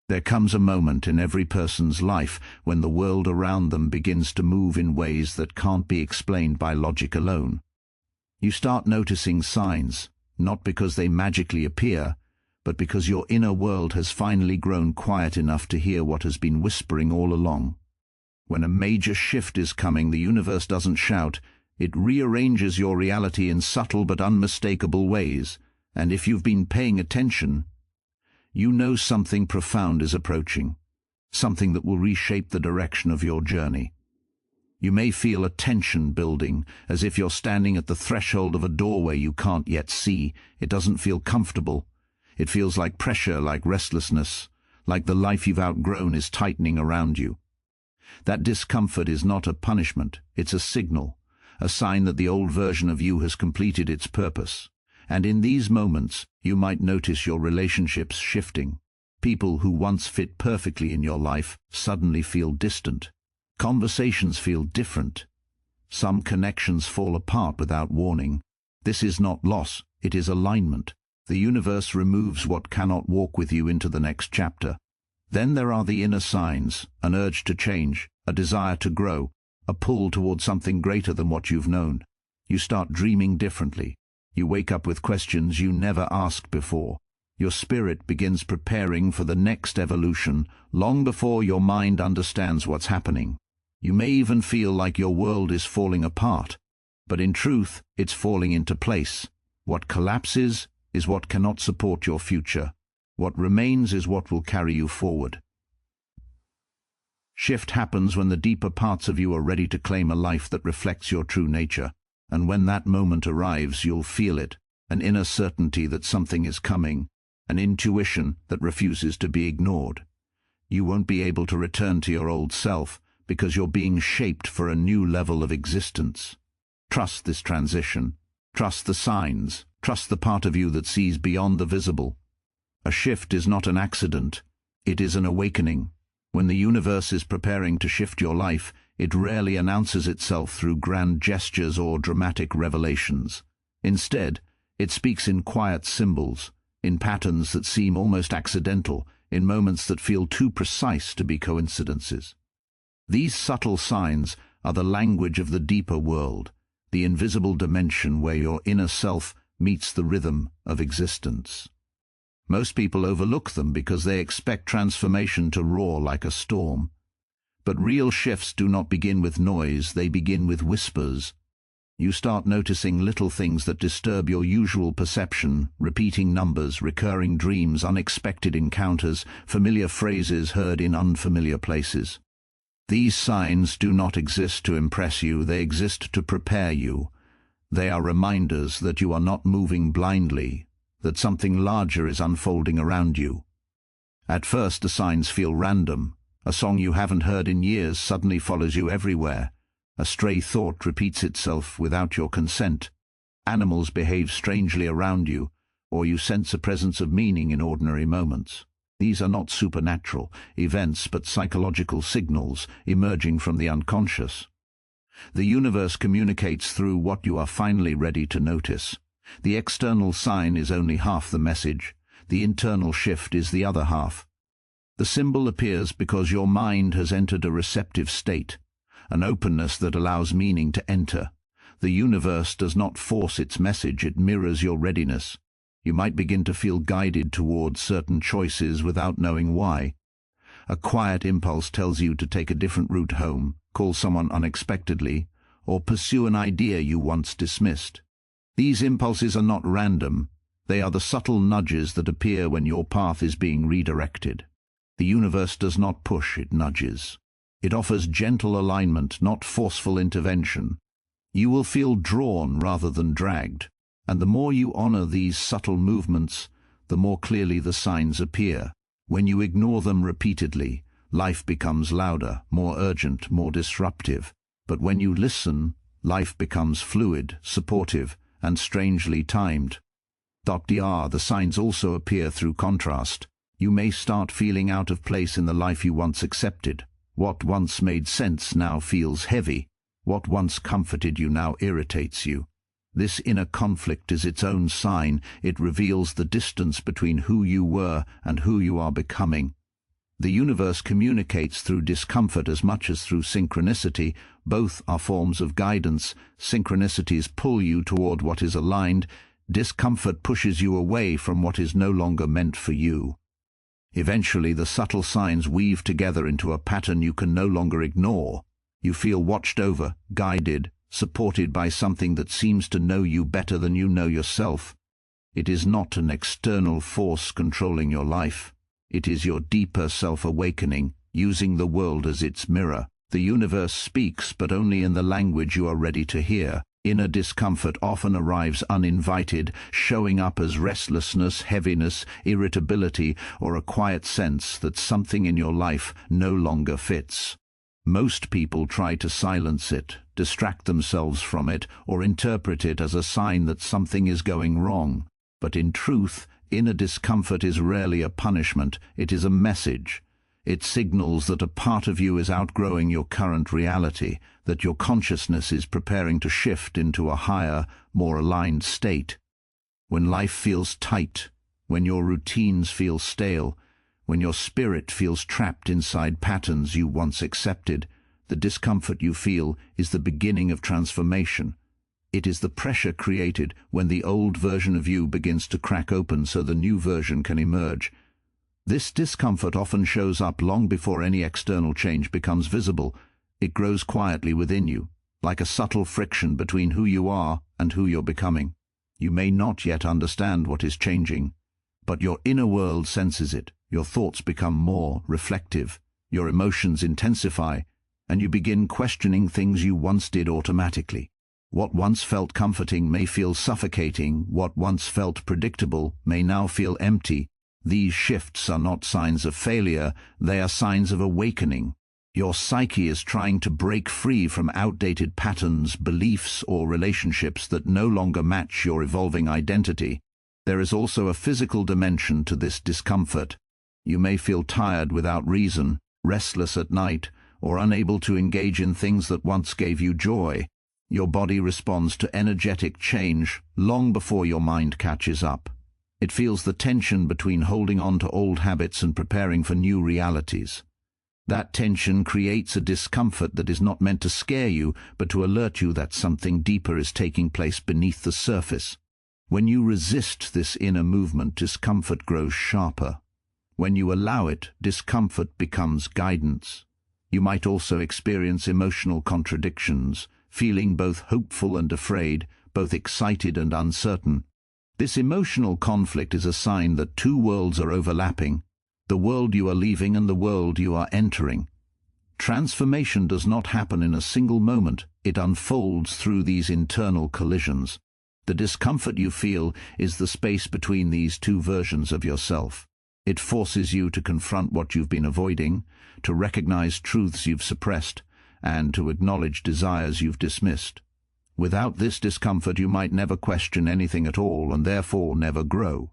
There comes a moment in every person's life when the world around them begins to move in ways that can't be explained by logic alone. You start noticing signs, not because they magically appear, but because your inner world has finally grown quiet enough to hear what has been whispering all along. When a major shift is coming, the universe doesn't shout. It rearranges your reality in subtle but unmistakable ways, and if you've been paying attention, you know something profound is approaching, something that will reshape the direction of your journey. You may feel a tension building, as if you're standing at the threshold of a doorway you can't yet see. It doesn't feel comfortable. It feels like pressure, like restlessness, like the life you've outgrown is tightening around you. That discomfort is not a punishment, it's a signal, a sign that the old version of you has completed its purpose. And in these moments, you might notice your relationships shifting. People who once fit perfectly in your life suddenly feel distant. Conversations feel different. Some connections fall apart without warning. This is not loss, it is alignment. The universe removes what cannot walk with you into the next chapter. Then there are the inner signs, an urge to change, a desire to grow, a pull toward something greater than what you've known. You start dreaming differently. You wake up with questions you never asked before. Your spirit begins preparing for the next evolution, long before your mind understands what's happening. You may even feel like your world is falling apart, but in truth, it's falling into place. What collapses is what cannot support your future. What remains is what will carry you forward. Shift happens when the deeper parts of you are ready to claim a life that reflects your true nature. And when that moment arrives, you'll feel it, an inner certainty that something is coming, an intuition that refuses to be ignored. You won't be able to return to your old self because you're being shaped for a new level of existence. Trust this transition. Trust the signs. Trust the part of you that sees beyond the visible. A shift is not an accident. It is an awakening. When the universe is preparing to shift your life, it rarely announces itself through grand gestures or dramatic revelations. Instead, it speaks in quiet symbols, in patterns that seem almost accidental, in moments that feel too precise to be coincidences. These subtle signs are the language of the deeper world, the invisible dimension where your inner self meets the rhythm of existence. Most people overlook them because they expect transformation to roar like a storm. But real shifts do not begin with noise, they begin with whispers. You start noticing little things that disturb your usual perception, repeating numbers, recurring dreams, unexpected encounters, familiar phrases heard in unfamiliar places. These signs do not exist to impress you, they exist to prepare you. They are reminders that you are not moving blindly, that something larger is unfolding around you. At first the signs feel random. A song you haven't heard in years suddenly follows you everywhere. A stray thought repeats itself without your consent. Animals behave strangely around you, or you sense a presence of meaning in ordinary moments. These are not supernatural events, but psychological signals emerging from the unconscious. The universe communicates through what you are finally ready to notice. The external sign is only half the message. The internal shift is the other half. The symbol appears because your mind has entered a receptive state, an openness that allows meaning to enter. The universe does not force its message, it mirrors your readiness. You might begin to feel guided towards certain choices without knowing why. A quiet impulse tells you to take a different route home, call someone unexpectedly, or pursue an idea you once dismissed. These impulses are not random. They are the subtle nudges that appear when your path is being redirected. The universe does not push, it nudges. It offers gentle alignment, not forceful intervention. You will feel drawn rather than dragged, and the more you honor these subtle movements, the more clearly the signs appear. When you ignore them repeatedly, life becomes louder, more urgent, more disruptive. But when you listen, life becomes fluid, supportive, and strangely timed. The signs also appear through contrast. You may start feeling out of place in the life you once accepted. What once made sense now feels heavy. What once comforted you now irritates you. This inner conflict is its own sign. It reveals the distance between who you were and who you are becoming. The universe communicates through discomfort as much as through synchronicity. Both are forms of guidance. Synchronicities pull you toward what is aligned. Discomfort pushes you away from what is no longer meant for you. Eventually, the subtle signs weave together into a pattern you can no longer ignore. You feel watched over, guided, supported by something that seems to know you better than you know yourself. It is not an external force controlling your life. It is your deeper self-awakening, using the world as its mirror. The universe speaks, but only in the language you are ready to hear. Inner discomfort often arrives uninvited, showing up as restlessness, heaviness, irritability, or a quiet sense that something in your life no longer fits. Most people try to silence it, distract themselves from it, or interpret it as a sign that something is going wrong. But in truth, inner discomfort is rarely a punishment, it is a message. It signals that a part of you is outgrowing your current reality, that your consciousness is preparing to shift into a higher, more aligned state. When life feels tight, when your routines feel stale, when your spirit feels trapped inside patterns you once accepted, the discomfort you feel is the beginning of transformation. It is the pressure created when the old version of you begins to crack open so the new version can emerge. This discomfort often shows up long before any external change becomes visible. It grows quietly within you, like a subtle friction between who you are and who you're becoming. You may not yet understand what is changing, but your inner world senses it. Your thoughts become more reflective, your emotions intensify, and you begin questioning things you once did automatically. What once felt comforting may feel suffocating. What once felt predictable may now feel empty. These shifts are not signs of failure, they are signs of awakening. Your psyche is trying to break free from outdated patterns, beliefs, or relationships that no longer match your evolving identity. There is also a physical dimension to this discomfort. You may feel tired without reason, restless at night, or unable to engage in things that once gave you joy. Your body responds to energetic change long before your mind catches up. It feels the tension between holding on to old habits and preparing for new realities. That tension creates a discomfort that is not meant to scare you, but to alert you that something deeper is taking place beneath the surface. When you resist this inner movement, discomfort grows sharper. When you allow it, discomfort becomes guidance. You might also experience emotional contradictions, feeling both hopeful and afraid, both excited and uncertain. This emotional conflict is a sign that two worlds are overlapping, the world you are leaving and the world you are entering. Transformation does not happen in a single moment, it unfolds through these internal collisions. The discomfort you feel is the space between these two versions of yourself. It forces you to confront what you've been avoiding, to recognize truths you've suppressed, and to acknowledge desires you've dismissed. Without this discomfort, you might never question anything at all and therefore never grow.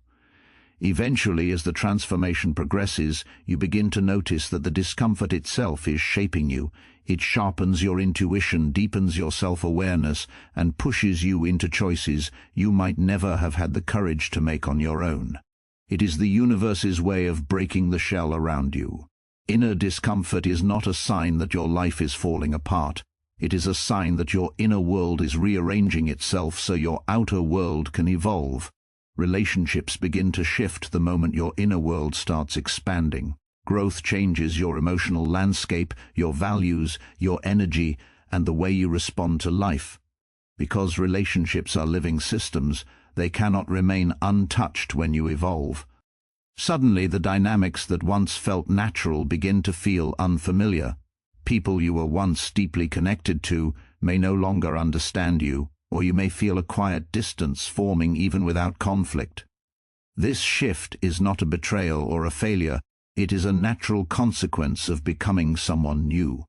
Eventually, as the transformation progresses, you begin to notice that the discomfort itself is shaping you. It sharpens your intuition, deepens your self-awareness, and pushes you into choices you might never have had the courage to make on your own. It is the universe's way of breaking the shell around you. Inner discomfort is not a sign that your life is falling apart. It is a sign that your inner world is rearranging itself so your outer world can evolve. Relationships begin to shift the moment your inner world starts expanding. Growth changes your emotional landscape, your values, your energy, and the way you respond to life. Because relationships are living systems, they cannot remain untouched when you evolve. Suddenly, the dynamics that once felt natural begin to feel unfamiliar. People you were once deeply connected to may no longer understand you, or you may feel a quiet distance forming even without conflict. This shift is not a betrayal or a failure, it is a natural consequence of becoming someone new.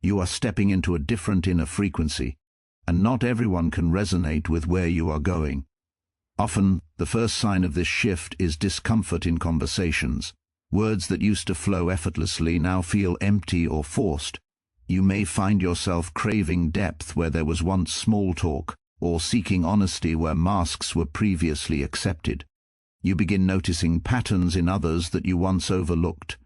You are stepping into a different inner frequency, and not everyone can resonate with where you are going. Often, the first sign of this shift is discomfort in conversations. Words that used to flow effortlessly now feel empty or forced. You may find yourself craving depth where there was once small talk, or seeking honesty where masks were previously accepted. You begin noticing patterns in others that you once overlooked.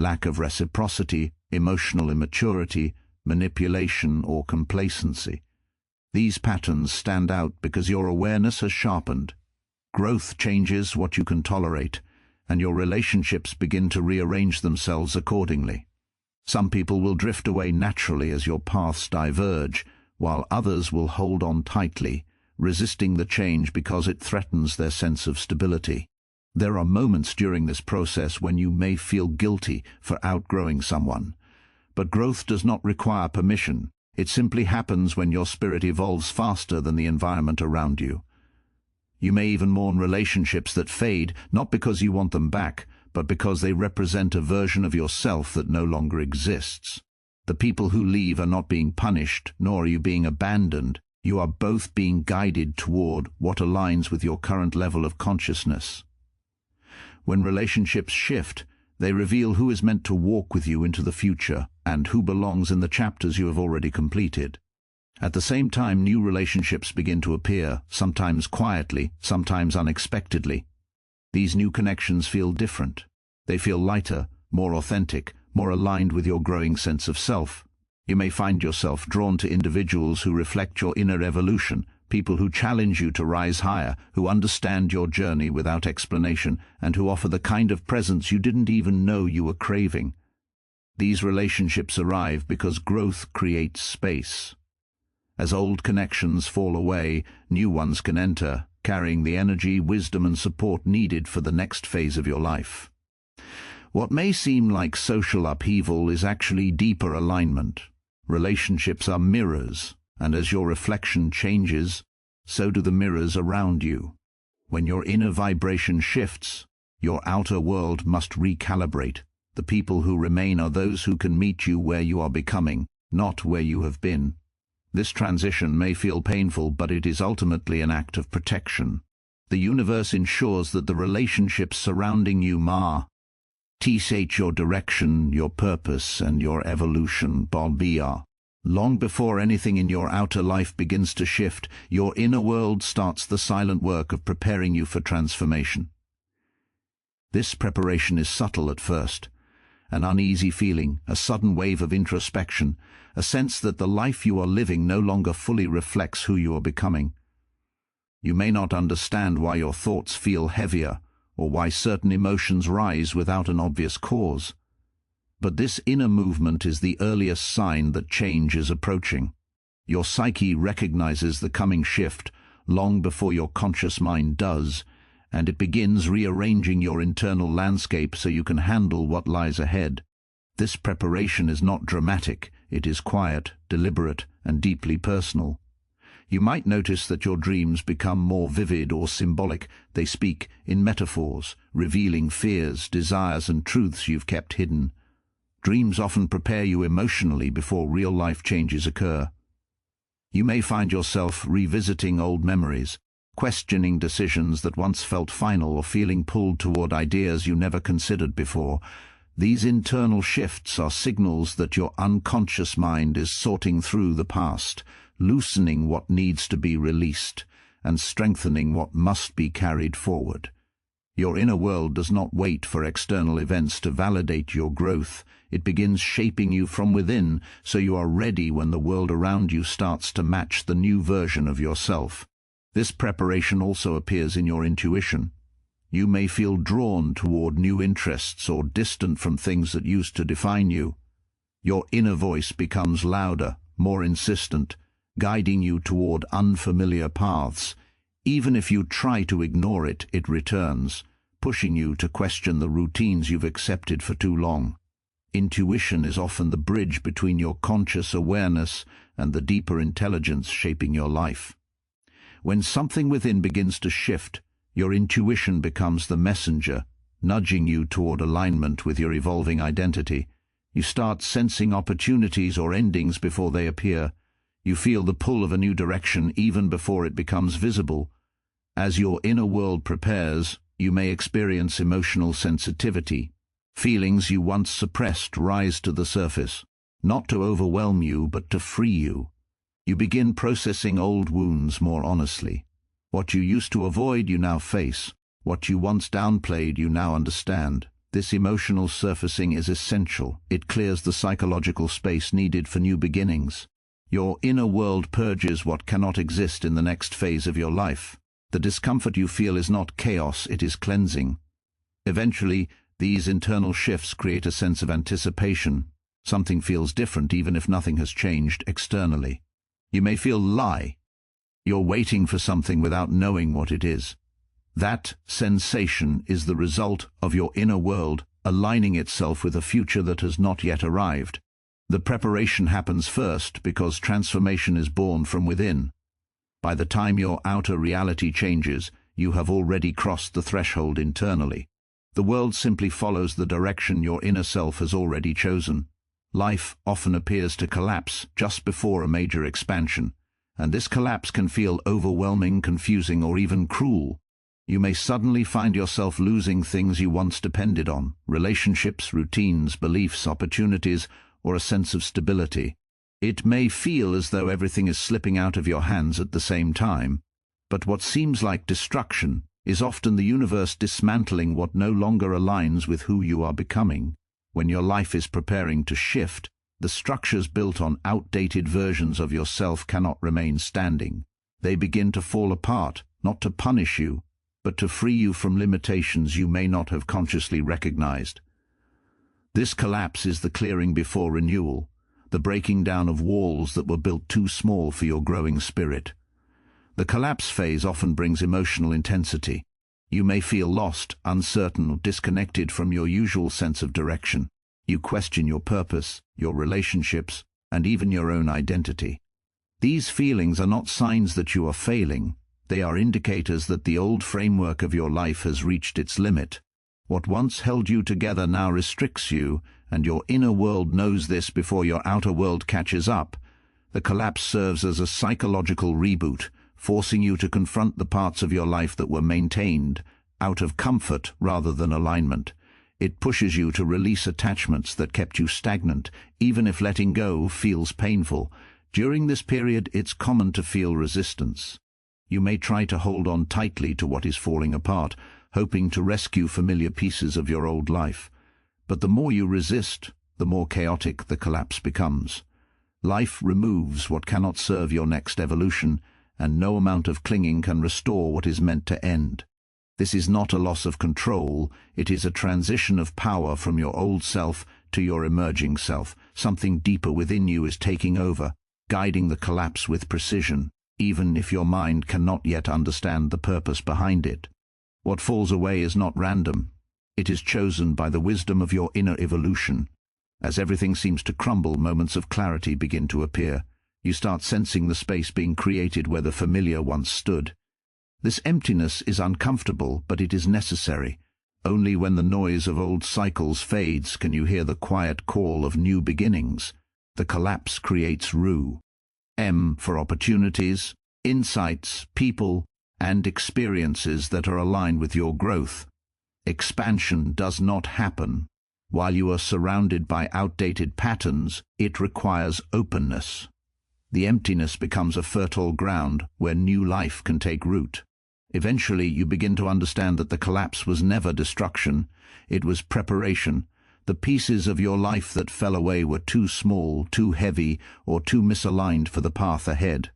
lack of reciprocity, emotional immaturity, manipulation, or complacency. These patterns stand out because your awareness has sharpened. Growth changes what you can tolerate, and your relationships begin to rearrange themselves accordingly. Some people will drift away naturally as your paths diverge, while others will hold on tightly, resisting the change because it threatens their sense of stability. There are moments during this process when you may feel guilty for outgrowing someone. But growth does not require permission. It simply happens when your spirit evolves faster than the environment around you. You may even mourn relationships that fade, not because you want them back, but because they represent a version of yourself that no longer exists. The people who leave are not being punished, nor are you being abandoned. You are both being guided toward what aligns with your current level of consciousness. When relationships shift, they reveal who is meant to walk with you into the future and who belongs in the chapters you have already completed. At the same time, new relationships begin to appear, sometimes quietly, sometimes unexpectedly. These new connections feel different. They feel lighter, more authentic, more aligned with your growing sense of self. You may find yourself drawn to individuals who reflect your inner evolution, people who challenge you to rise higher, who understand your journey without explanation, and who offer the kind of presence you didn't even know you were craving. These relationships arrive because growth creates space. As old connections fall away, new ones can enter, carrying the energy, wisdom, and support needed for the next phase of your life. What may seem like social upheaval is actually deeper alignment. Relationships are mirrors, and as your reflection changes, so do the mirrors around you. When your inner vibration shifts, your outer world must recalibrate. The people who remain are those who can meet you where you are becoming, not where you have been. This transition may feel painful, but it is ultimately an act of protection. The universe ensures that the relationships surrounding you teach your direction, your purpose, and your evolution, Balbia. Long before anything in your outer life begins to shift, your inner world starts the silent work of preparing you for transformation. This preparation is subtle at first. An uneasy feeling, a sudden wave of introspection, a sense that the life you are living no longer fully reflects who you are becoming. You may not understand why your thoughts feel heavier, or why certain emotions rise without an obvious cause. But this inner movement is the earliest sign that change is approaching. Your psyche recognizes the coming shift long before your conscious mind does, and it begins rearranging your internal landscape so you can handle what lies ahead. This preparation is not dramatic, it is quiet, deliberate, and deeply personal. You might notice that your dreams become more vivid or symbolic. They speak in metaphors, revealing fears, desires, and truths you've kept hidden. Dreams often prepare you emotionally before real-life changes occur. You may find yourself revisiting old memories, questioning decisions that once felt final, or feeling pulled toward ideas you never considered before. These internal shifts are signals that your unconscious mind is sorting through the past, loosening what needs to be released, and strengthening what must be carried forward. Your inner world does not wait for external events to validate your growth. It begins shaping you from within, so you are ready when the world around you starts to match the new version of yourself. This preparation also appears in your intuition. You may feel drawn toward new interests or distant from things that used to define you. Your inner voice becomes louder, more insistent, guiding you toward unfamiliar paths. Even if you try to ignore it, it returns, pushing you to question the routines you've accepted for too long. Intuition is often the bridge between your conscious awareness and the deeper intelligence shaping your life. When something within begins to shift, your intuition becomes the messenger, nudging you toward alignment with your evolving identity. You start sensing opportunities or endings before they appear. You feel the pull of a new direction even before it becomes visible. As your inner world prepares, you may experience emotional sensitivity. Feelings you once suppressed rise to the surface, not to overwhelm you, but to free you. You begin processing old wounds more honestly. What you used to avoid, you now face. What you once downplayed, you now understand. This emotional surfacing is essential. It clears the psychological space needed for new beginnings. Your inner world purges what cannot exist in the next phase of your life. The discomfort you feel is not chaos, it is cleansing. Eventually, these internal shifts create a sense of anticipation. Something feels different even if nothing has changed externally. You may feel lie. You're waiting for something without knowing what it is. That sensation is the result of your inner world aligning itself with a future that has not yet arrived. The preparation happens first because transformation is born from within. By the time your outer reality changes, you have already crossed the threshold internally. The world simply follows the direction your inner self has already chosen. Life often appears to collapse just before a major expansion, and this collapse can feel overwhelming, confusing, or even cruel. You may suddenly find yourself losing things you once depended on: relationships, routines, beliefs, opportunities, or a sense of stability. It may feel as though everything is slipping out of your hands at the same time, but what seems like destruction is often the universe dismantling what no longer aligns with who you are becoming. When your life is preparing to shift, the structures built on outdated versions of yourself cannot remain standing. They begin to fall apart, not to punish you, but to free you from limitations you may not have consciously recognized. This collapse is the clearing before renewal, the breaking down of walls that were built too small for your growing spirit. The collapse phase often brings emotional intensity. You may feel lost, uncertain, or disconnected from your usual sense of direction. You question your purpose, your relationships, and even your own identity. These feelings are not signs that you are failing. They are indicators that the old framework of your life has reached its limit. What once held you together now restricts you, and your inner world knows this before your outer world catches up. The collapse serves as a psychological reboot, forcing you to confront the parts of your life that were maintained out of comfort rather than alignment. It pushes you to release attachments that kept you stagnant, even if letting go feels painful. During this period, it's common to feel resistance. You may try to hold on tightly to what is falling apart, hoping to rescue familiar pieces of your old life. But the more you resist, the more chaotic the collapse becomes. Life removes what cannot serve your next evolution, and no amount of clinging can restore what is meant to end. This is not a loss of control, it is a transition of power from your old self to your emerging self. Something deeper within you is taking over, guiding the collapse with precision, even if your mind cannot yet understand the purpose behind it. What falls away is not random. It is chosen by the wisdom of your inner evolution. As everything seems to crumble, moments of clarity begin to appear. You start sensing the space being created where the familiar once stood. This emptiness is uncomfortable, but it is necessary. Only when the noise of old cycles fades can you hear the quiet call of new beginnings. The collapse creates room. M for opportunities, insights, people, and experiences that are aligned with your growth. Expansion does not happen while you are surrounded by outdated patterns. It requires openness. The emptiness becomes a fertile ground where new life can take root. Eventually, you begin to understand that the collapse was never destruction, it was preparation. The pieces of your life that fell away were too small, too heavy, or too misaligned for the path ahead.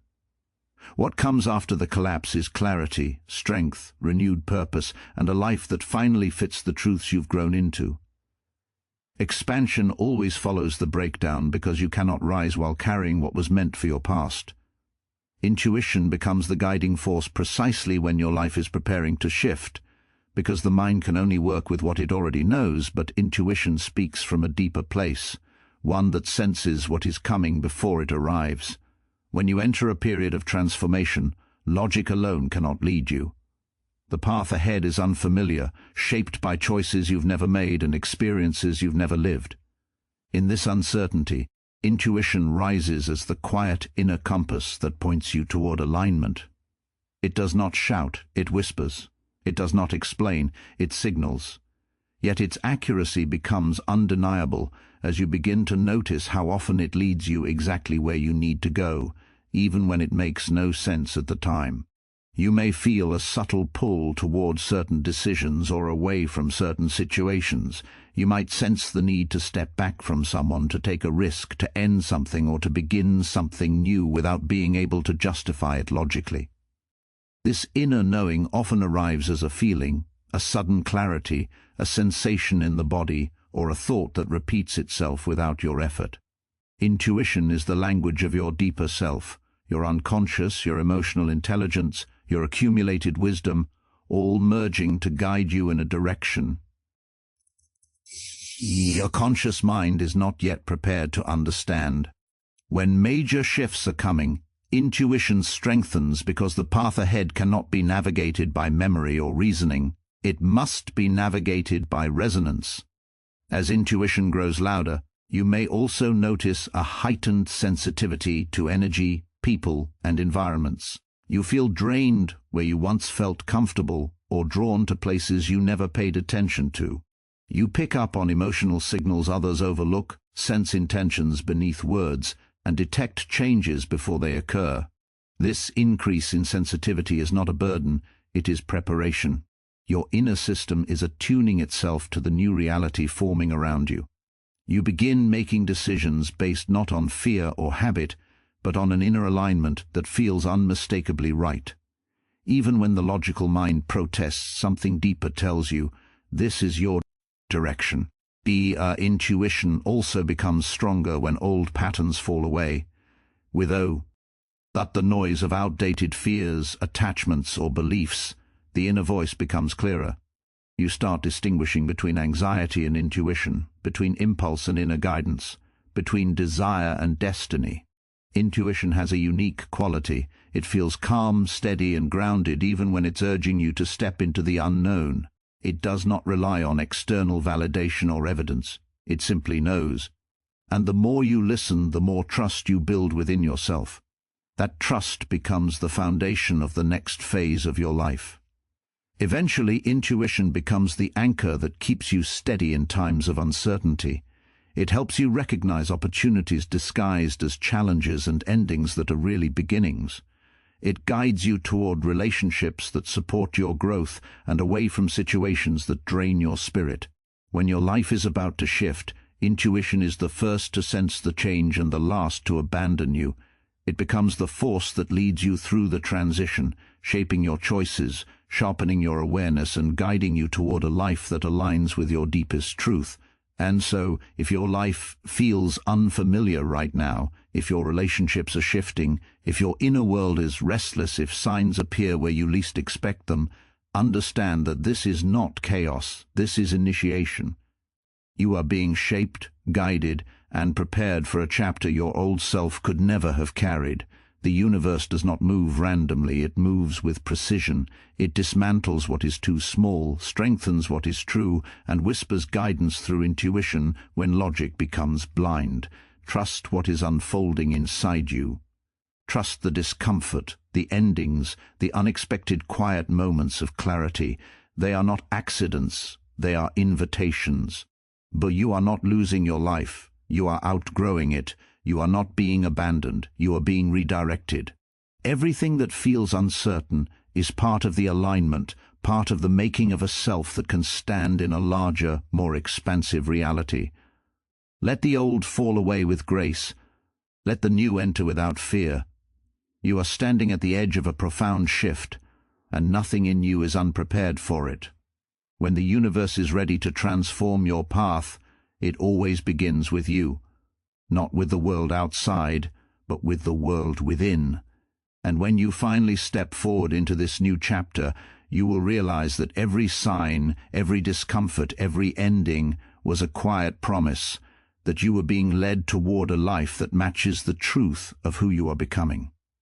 What comes after the collapse is clarity, strength, renewed purpose, and a life that finally fits the truths you've grown into. Expansion always follows the breakdown because you cannot rise while carrying what was meant for your past. Intuition becomes the guiding force precisely when your life is preparing to shift, because the mind can only work with what it already knows, but intuition speaks from a deeper place, one that senses what is coming before it arrives. When you enter a period of transformation, logic alone cannot lead you. The path ahead is unfamiliar, shaped by choices you've never made and experiences you've never lived. In this uncertainty, intuition rises as the quiet inner compass that points you toward alignment. It does not shout, it whispers. It does not explain, it signals. Yet its accuracy becomes undeniable as you begin to notice how often it leads you exactly where you need to go, even when it makes no sense at the time. You may feel a subtle pull toward certain decisions or away from certain situations. You might sense the need to step back from someone, to take a risk, to end something, or to begin something new without being able to justify it logically. This inner knowing often arrives as a feeling, a sudden clarity, a sensation in the body, or a thought that repeats itself without your effort. Intuition is the language of your deeper self, your unconscious, your emotional intelligence, your accumulated wisdom, all merging to guide you in a direction your conscious mind is not yet prepared to understand. When major shifts are coming, intuition strengthens because the path ahead cannot be navigated by memory or reasoning. It must be navigated by resonance. As intuition grows louder, you may also notice a heightened sensitivity to energy, people, and environments. You feel drained where you once felt comfortable, or drawn to places you never paid attention to. You pick up on emotional signals others overlook, sense intentions beneath words, and detect changes before they occur. This increase in sensitivity is not a burden, it is preparation. Your inner system is attuning itself to the new reality forming around you. You begin making decisions based not on fear or habit, but on an inner alignment that feels unmistakably right. Even when the logical mind protests, something deeper tells you, this is your direction. Intuition also becomes stronger when old patterns fall away. Without the noise of outdated fears, attachments, or beliefs, the inner voice becomes clearer. You start distinguishing between anxiety and intuition, between impulse and inner guidance, between desire and destiny. Intuition has a unique quality. It feels calm, steady, and grounded even when it's urging you to step into the unknown. It does not rely on external validation or evidence. It simply knows. And the more you listen, the more trust you build within yourself. That trust becomes the foundation of the next phase of your life. Eventually, intuition becomes the anchor that keeps you steady in times of uncertainty. It helps you recognize opportunities disguised as challenges and endings that are really beginnings. It guides you toward relationships that support your growth and away from situations that drain your spirit. When your life is about to shift, intuition is the first to sense the change and the last to abandon you. It becomes the force that leads you through the transition, shaping your choices, sharpening your awareness, and guiding you toward a life that aligns with your deepest truth. And so, if your life feels unfamiliar right now, if your relationships are shifting, if your inner world is restless, if signs appear where you least expect them, understand that this is not chaos, this is initiation. You are being shaped, guided, and prepared for a chapter your old self could never have carried. The universe does not move randomly, it moves with precision. It dismantles what is too small, strengthens what is true, and whispers guidance through intuition when logic becomes blind. Trust what is unfolding inside you. Trust the discomfort, the endings, the unexpected quiet moments of clarity. They are not accidents, they are invitations. But you are not losing your life, you are outgrowing it. You are not being abandoned, you are being redirected. Everything that feels uncertain is part of the alignment, part of the making of a self that can stand in a larger, more expansive reality. Let the old fall away with grace. Let the new enter without fear. You are standing at the edge of a profound shift, and nothing in you is unprepared for it. When the universe is ready to transform your path, it always begins with you. Not with the world outside, but with the world within. And when you finally step forward into this new chapter, you will realize that every sign, every discomfort, every ending was a quiet promise that you were being led toward a life that matches the truth of who you are becoming.